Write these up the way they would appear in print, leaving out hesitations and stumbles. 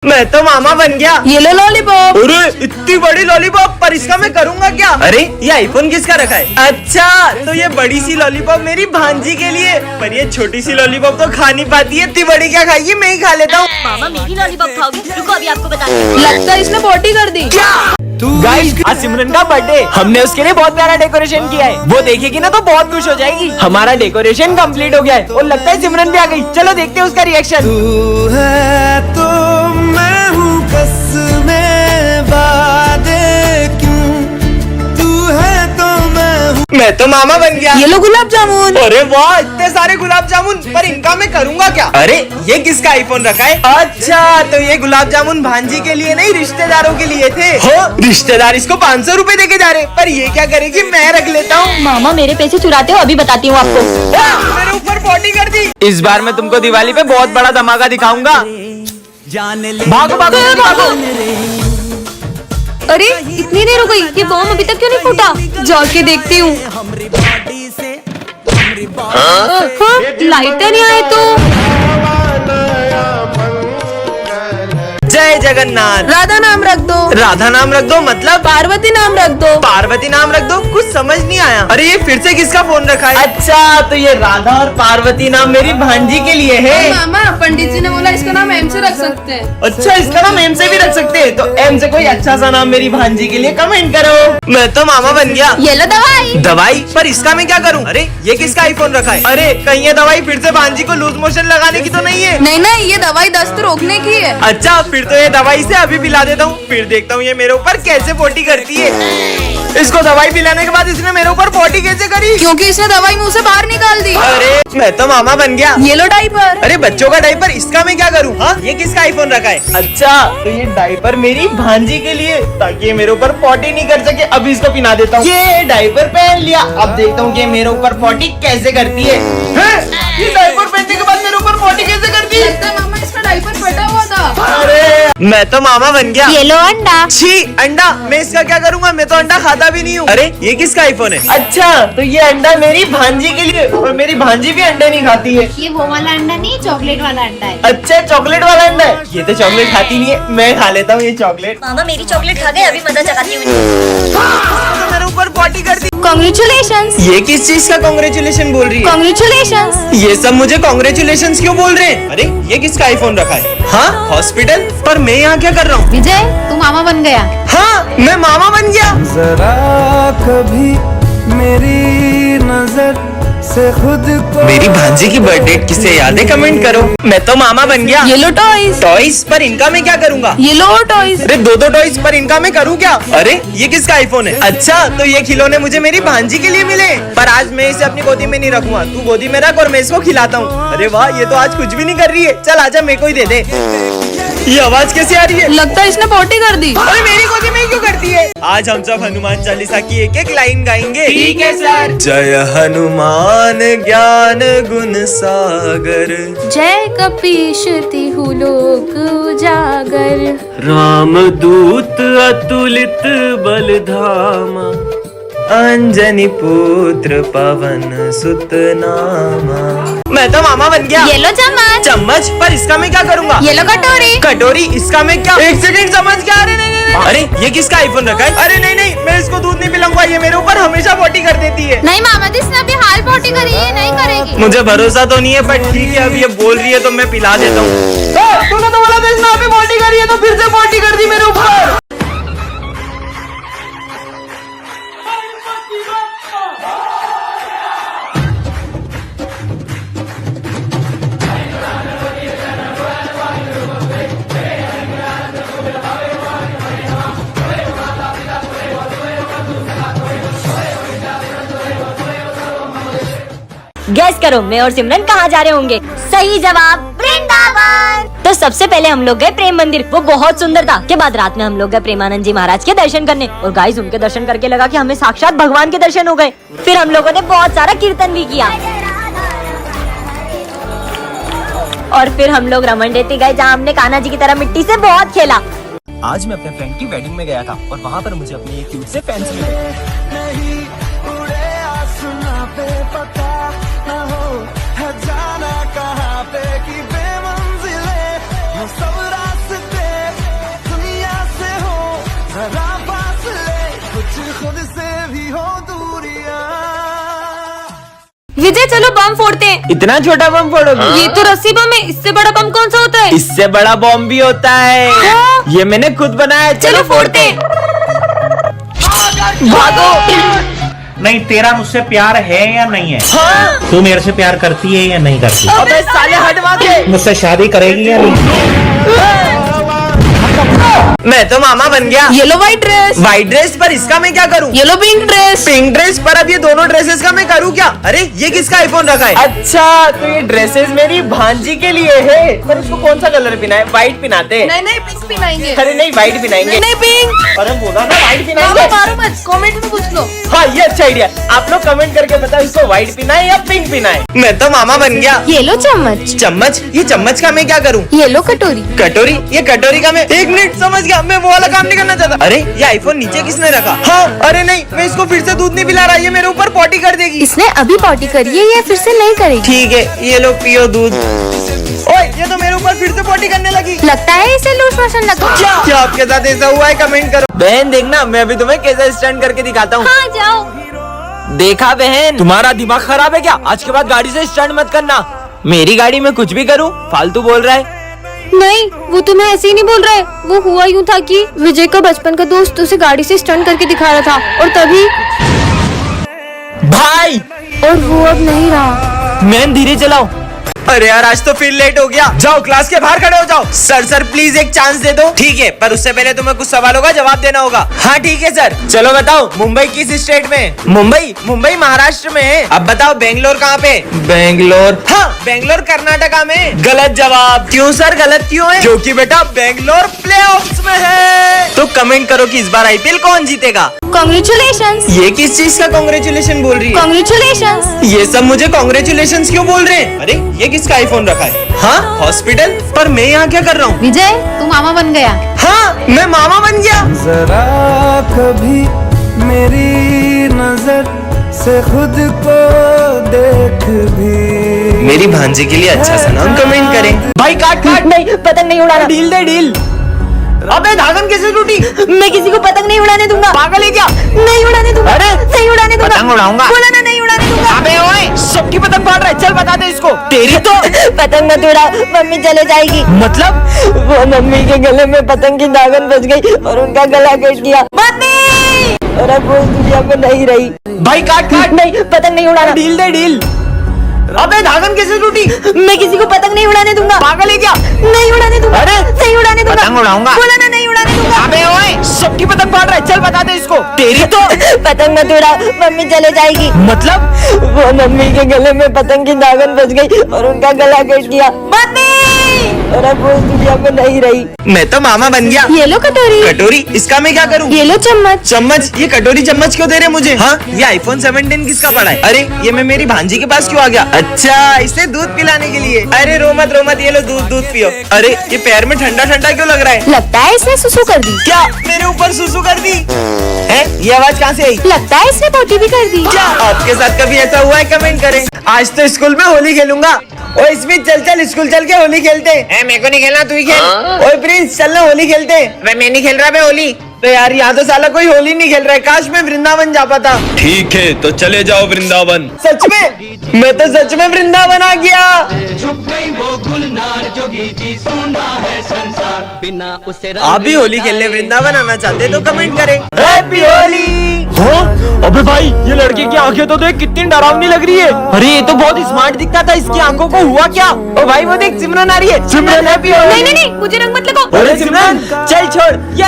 मैं तो मामा बन गया। ये लो लॉलीपॉप। अरे इतनी बड़ी लॉलीपॉप, पर इसका मैं करूँगा क्या? अरे ये आईफोन किसका रखा है? अच्छा तो ये बड़ी सी लॉलीपॉप मेरी भांजी के लिए, पर ये छोटी सी लॉलीपॉप तो खा नहीं पाती है, इतनी बड़ी क्या खाएगी, मैं ही खा लेता हूँ। मामा मेरी लॉलीपॉप खाओगे? रुको अभी आपको बताती हूँ। लगता है इसने पोटी कर दी। क्या? गाइस आज सिमरन का बर्थडे, हमने उसके लिए बहुत प्यारा डेकोरेशन किया है, वो देखेगी ना तो बहुत खुश हो जाएगी। हमारा डेकोरेशन कंप्लीट हो गया है और लगता है सिमरन भी आ गई। चलो देखते हैं उसका रिएक्शन। तू है तो मैं हूँ कसमें वादे क्यों, तू है तो मैं हूँ। मैं तो मामा बन गया। ये लो गुलाब जामुन। अरे वाह इतने सारे गुलाब जामुन, पर इनका मैं करूँगा क्या? अरे ये किसका आईफोन रखा है? अच्छा तो ये गुलाब जामुन भांजी के लिए नहीं रिश्तेदारों के लिए थे। हो रिश्तेदार इसको 500 रुपए देके जा रहे, पर ये क्या करेगी, मैं रख लेता हूँ। मामा मेरे पैसे चुराते हो, अभी बताती हूँ आपको। मेरे ऊपर पोटी कर दी। इस बार मैं तुमको दिवाली पे बहुत बड़ा धमाका दिखाऊंगा। भागो भागो भागो। अरे इतनी देर हो गई, ये बॉम्ब अभी तक क्यों नहीं फूटा? जाके देखती हूँ। लाइटर नहीं आए तो। जय जगन्नाथ। राधा नाम रख दो। राधा नाम रख दो मतलब? पार्वती नाम रख दो। पार्वती नाम रख दो, कुछ समझ नहीं आया। अरे ये फिर से किसका फोन रखा है? अच्छा तो ये राधा और पार्वती नाम मेरी भांजी के लिए है। मामा पंडित जी ने बोला इसका नाम एम से रख सकते हैं। अच्छा इसका नाम एम से भी रख सकते हैं, तो एम से कोई अच्छा सा नाम मेरी भांजी के लिए कमेंट करो। मैं तो मामा बन गया। ये लो दवाई। दवाई? पर इसका मैं क्या करूं? अरे ये किसका आईफोन रखा है? अरे कहीं ये दवाई फिर से भांजी को लूज मोशन लगाने की तो नहीं है? नहीं नहीं, ये दवाई दस्त रोकने की है। अच्छा फिर तो ये दवाई से अभी पिला देता हूँ, फिर देखता हूँ ये मेरे ऊपर कैसे पोटी करती है। इसको दवाई पिलाने के बाद इसने मेरे ऊपर पोटी कैसे करी? क्योंकि इसने दवाई मुंह से बाहर निकाल दी। अरे मैं तो मामा बन गया। ये लो डाइपर। अरे बच्चों का डाइपर, इसका मैं क्या करूँ? हाँ ये किसका आईफोन रखा है? अच्छा तो ये डाइपर मेरी भांजी के लिए, ताकि ये मेरे ऊपर पोटी नहीं कर सके। अभी इसको पिला देता हूँ। ये डाइपर पहन लिया, अब देखता हूँ कि मेरे ऊपर पोटी कैसे करती है। ये डाइपर पहनने के बाद मेरे ऊपर पोटी कैसे करती है? लगता है मामा इसका डाइपर फटा हुआ था। अरे मैं तो मामा बन गया। ये लो अंडा। छी अंडा, मैं इसका क्या करूँगा, मैं तो अंडा खाता भी नहीं हूँ। अरे ये किसका आईफोन है? अच्छा तो ये अंडा मेरी भांजी के लिए, और मेरी भांजी भी अंडे नहीं खाती है। ये वो वाला अंडा नहीं, चॉकलेट वाला अंडा है। अच्छा चॉकलेट वाला अंडा है, ये तो चॉकलेट खाती नहीं है, मैं खा लेता हूँ ये चॉकलेट। मामा मेरी चॉकलेट खा गए, अभी मजा चखाती हूँ। तो मेरे ऊपर पॉटी कर दी। कांग्रेचुलेशंस। ये किस चीज का कांग्रेचुलेशन बोल रही है? कांग्रेचुलेशंस। ये सब मुझे कांग्रेचुलेशन क्यों बोल रहे हैं? अरे ये किसका आईफोन रखा है? हाँ हॉस्पिटल, पर मैं यहाँ क्या कर रहा हूँ? विजय तू मामा बन गया। हाँ मैं मामा बन गया। जरा कभी मेरी नजर से खुद को। मेरी भांजी की बर्थडे किसे याद है, कमेंट करो। मैं तो मामा बन गया। ये लो टॉयज। टॉयज? पर इनका मैं क्या करूँगा? ये लो टॉयज। अरे दो टॉयज, पर इनका मैं करूँ क्या? अरे ये किसका आईफोन है? अच्छा तो ये खिलौने मुझे मेरी भांजी के लिए मिले, पर आज मैं इसे अपनी गोदी में नहीं रखूंगा। तू गोदी में रख और मैं इसको खिलाता हूँ। अरे वाह ये तो आज कुछ भी नहीं कर रही है, चल आजा मेरे को ही दे दे। ये आवाज कैसे आ रही है? लगता है इसने पोटी कर दी। अरे मेरी गोदी में क्यों करती है? आज हम सब हनुमान चालीसा की एक एक लाइन गाएंगे। ठीक है सर। जय हनुमान ज्ञान गुण सागर, जय कपीश तिहु लोक उजागर, राम दूत अतुलित बल धामा, अंजनी पुत्र पवन सुत नामा। मैं तो मामा बन गया। ये लो चम्मच। चम्मच? पर इसका मैं क्या करूँगा? ये लो कटोरी। कटोरी? इसका मैं क्या? एक सेकंड समझ क्या? अरे नहीं नहीं नहीं। अरे ये किसका आईफोन रखा है? अरे नहीं नहीं, मैं इसको दूध नहीं पिलाऊंगा, ये मेरे ऊपर हमेशा पोटी कर देती है। नहीं मामा जी इसने अभी हाल पोटी करी है, नहीं करेगी। मुझे भरोसा तो नहीं है, पर ठीक है अब ये बोल रही है तो मैं पिला देता हूँ। तूने तो बोला था इसने अभी पोटी करी है, तो फिर से पोटी कर दी मेरे ऊपर। गैस करो मैं और सिमरन कहाँ जा रहे होंगे? सही जवाब वृंदावन। तो सबसे पहले हम लोग गए प्रेम मंदिर, वो बहुत सुंदर था। के बाद रात में हम लोग गए प्रेमानंद जी महाराज के दर्शन करने, और गाइस उनके दर्शन करके लगा कि हमें साक्षात भगवान के दर्शन हो गए। फिर हम लोगों ने बहुत सारा कीर्तन भी किया, और फिर हम लोग रमन रेती गए, जहाँ हमने कान्हा जी की तरह मिट्टी से बहुत खेला। आज मैं अपने फ्रेंड की वेडिंग में गया था और वहाँ पर मुझे अपनी एक क्यूट से फैंस मिले। जाना कहाँ पे कि बेमंजिले, वो सब रास्ते फोड़ते हैं। इतना छोटा बम फोड़ोगी? ये तो रस्सी बम है, इससे बड़ा बम कौन सा होता है? इससे बड़ा बम भी होता है। हाँ। ये मैंने खुद बनाया। चलो फोड़ते हैं। भागो। नहीं, तेरा मुझसे प्यार है या नहीं है? हाँ। तू मेरे से प्यार करती है या नहीं करती? अबे साले हट भागे। मुझसे शादी करेगी या नहीं? मैं तो मामा बन गया। Yellow white dress, white dress पर इसका मैं क्या करूं? Yellow pink dress. Pink dress पर अब ये दोनों ड्रेसेस का मैं करूं क्या? अरे ये किसका आईफोन रखा है? अच्छा तो ये ड्रेसेस मेरी भांजी के लिए है। पर इसको कौन सा कलर पिना है? व्हाइट पिनाते हैं। नहीं पिंक पिनाएंगे। अरे नहीं व्हाइट पिनाएंगे। नहीं पिंक। अरे बोला ना व्हाइट पिनाएंगे। मारो मत, कमेंट में पूछ लो। हाँ ये अच्छा आइडिया। आप लोग कमेंट करके बताओ इसको व्हाइट पिना है या पिंक पिना है। मैं तो मामा बन गया। येलो चम्मच, चम्मच, ये चम्मच का मैं क्या करूं? येलो कटोरी, कटोरी, ये कटोरी का मैं 1 मिनट समझ गया। मैं वो वाला काम नहीं करना चाहता। अरे ये आईफोन नीचे किसने रखा? हाँ अरे नहीं, मैं इसको फिर से दूध नहीं पिला रहा। ये मेरे ऊपर पॉटी कर देगी। इसने अभी पॉटी करी है, ये फिर से नहीं करेगी। ठीक है ये लो पियो दूध। ओए ये तो मेरे ऊपर फिर से पॉटी करने लगी। लगता है इसे लूज मोशन लगा। क्या आपके साथ ऐसा हुआ है? कमेंट करो। बहन देखना मैं अभी तुम्हें कैसा स्टंट करके दिखाता हूँ। हाँ जाओ। देखा बहन? तुम्हारा दिमाग खराब है क्या? आज के बाद गाड़ी से स्टंट मत करना। मेरी गाड़ी में कुछ भी करूँ? फालतू बोल रहा है। नहीं वो तुम्हें ऐसे ही नहीं बोल रहा है। वो हुआ यूँ था कि विजय का बचपन का दोस्त उसे गाड़ी से स्टंट करके दिखा रहा था और तभी भाई। और वो अब नहीं रहा। मैं धीरे चलाओ। अरे यार आज तो फिर लेट हो गया। जाओ क्लास के बाहर खड़े हो जाओ। सर प्लीज एक चांस दे दो। ठीक है पर उससे पहले तुम्हें कुछ सवालों का जवाब देना होगा। हाँ ठीक है सर। चलो बताओ मुंबई किस स्टेट में है? मुंबई महाराष्ट्र में है। अब बताओ बेंगलोर कहाँ पे? बेंगलोर, हाँ बेंगलोर कर्नाटका में। गलत जवाब। क्यों सर गलत क्यों है? क्योंकि बेटा बेंगलोर प्लेऑफ्स में है। तो कमेंट करो कि इस बार आईपीएल कौन जीतेगा? कॉन्ग्रेचुलेशंस। ये किस चीज का कांग्रेचुलेशन बोल रही है? कॉन्ग्रेचुलेशंस। ये सब मुझे कांग्रेचुलेशन क्यों बोल रहे हैं? अरे ये किसका आईफोन रखा है? हाँ हॉस्पिटल पर मैं यहाँ क्या कर रहा हूँ? विजय तू मामा बन गया। हाँ मैं मामा बन गया। जरा कभी मेरी नजर से खुद को देख भी। मेरी भांजे के लिए अच्छा सा नाम कमेंट करें। भाई काट नहीं पतंग नहीं उड़ाना। ढील दे ढील। अबे धागन कैसे टूटी? मैं किसी को पतंग नहीं उड़ाने दूंगा। पागल है क्या? नहीं उड़ाने दूंगा। अरे नहीं उड़ाने दूंगा। पतंग उड़ाऊंगा। बोला ना नहीं उड़ाने दूंगा। अबे ओए सबकी पतंग फाड़ रहा है। चल बता दे इसको। तेरी तो पतंग मत उड़ाओ, मम्मी चले जाएगी। मतलब वो मम्मी के गले में पतंग की दागन बच गई और उनका गला कट गया। मम्मी और अब वो इस दुनिया में नहीं रही। भाई काट नहीं पतंग नहीं उड़ाना। ढील दे ढील। अबे धागन कैसे टूटी? मैं किसी को पतंग नहीं उड़ाने दूंगा। पागल है क्या? नहीं उड़ाने दूंगा। अरे नहीं उड़ाने दूंगा। पतंग उड़ाऊंगा। बोला ना नहीं उड़ाने दूंगा। अबे ओए सबकी पतंग फाड़ रहा है। चल बता दे इसको। तेरी तो पतंग मत उड़ाओ, मम्मी चले जाएगी। मतलब वो मम्मी के गले में पतंग की दागन बच गई और उनका गला कट गया। मम्मी और अब वो इस दुनिया में नहीं रही। मैं तो मामा बन गया। येलो कटोरी, कटोरी, इसका मैं क्या करूँ? येलो चम्मच। चम्मच, ये कटोरी चम्मच क्यों दे रहे मुझे? हाँ ये आईफोन 17 किसका पड़ा है? अरे ये मैं मेरी भांजी के पास क्यों आ गया? अच्छा इसे दूध पिलाने के लिए। अरे रो मत ये लो दूध पियो। अरे ये पैर में ठंडा ठंडा क्यों लग रहा है? लगता है इसने सुसु कर दी। क्या मेरे ऊपर सुसु कर दी है? ये आवाज कहाँ से आई? लगता है इसने पोटी भी कर दी। क्या आपके साथ कभी ऐसा हुआ है? कमेंट करें। आज तो स्कूल में होली खेलूंगा। ओ इसमें चल स्कूल चल के होली खेलते हैं। मेरे को नहीं खेलना, तू ही खेल। ओए प्रिंस चल ना होली खेलते हैं। मैं नहीं खेल रहा बे होली। तो यार यहाँ तो साला कोई होली नहीं खेल रहा है। काश मैं वृंदावन जा पाता। ठीक है तो चले जाओ वृंदावन। सच में? मैं तो सच में वृंदावन आ गया। आप भी होली खेलने वृंदावन आना चाहते तो कमेंट करें। हैप्पी होली। अबे भाई ये लड़के की आंखें तो देख कितनी डरावनी लग रही है। अरे ये तो बहुत स्मार्ट दिखता था। इसकी आंखों को हुआ क्या? ओ भाई वो देख सिमरन आ रही है। सिमरन हैप्पी होली। नहीं मुझे रंग मत लगाओ। अरे सिमरन चल छोड़। ये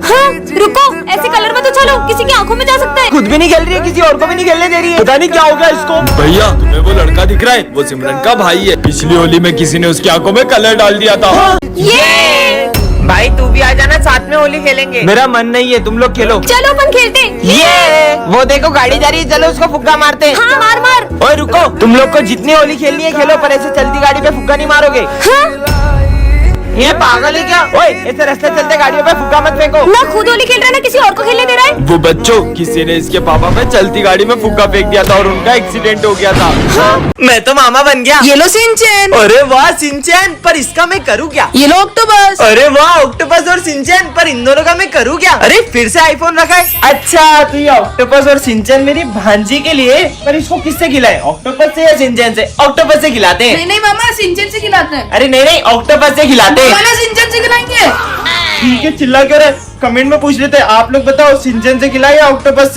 हाँ रुको, ऐसे कलर मत उछालो, किसी की आंखों में जा सकता है। खुद भी नहीं खेल रही है, किसी और को भी नहीं खेलने दे रही है। पता नहीं क्या हो गया इसको। भैया तुम्हें वो लड़का दिख रहा है? वो सिमरन का भाई है। पिछली होली में किसी ने उसकी आंखों में कलर डाल दिया था। ये भाई तू भी आ जाना, साथ में होली खेलेंगे। मेरा मन नहीं है, तुम लोग खेलो। चलो अपन खेलते हैं। ये वो देखो गाड़ी जा रही है, चलो उसको फुग्गा मारते हैं। हाँ मार। ओए रुको, तुम लोग को जितनी होली खेलनी है खेलो, पर ऐसे चलती गाड़ी पे फुग्गा नहीं मारोगे। हाँ ये पागल है क्या? ओए ऐसे रास्ते चलते गाड़ियों पे फुक्का मत फेंको। ना खुद होली खेल रहा है ना किसी और को खेलने दे रहा है। वो बच्चों, किसी ने इसके पापा पे चलती गाड़ी में फुग्गा फेंक दिया था और उनका एक्सीडेंट हो गया था। मैं तो मामा बन गया। ये लो सिंचैन। अरे वाह सिंचैन, पर इसका मैं करूँ क्या? ये लो ऑक्टोपस। अरे वाह ऑक्टोपस और सिंचैन, पर इन दोनों का मैं करूँ क्या? अरे फिर से आईफोन रखा है। अच्छा तो ये ऑक्टोपस और सिंचैन मेरी भांजी के लिए, पर इसको किससे खिलाए? ऑक्टोपस से या सिंचैन से? ऑक्टोपस से खिलाते हैं। नहीं मामा, सिंचैन से खिलाते हैं। अरे नहीं ऑक्टोपस से खिलाते हैं। मामा सिंचैन से खिलाएंगे। ठीक है, चिल्ला क्यों रहे? कमेंट में पूछ लेते हैं। आप लोग बताओ, सिंचैन से खिलाए या ऑक्टोपस से?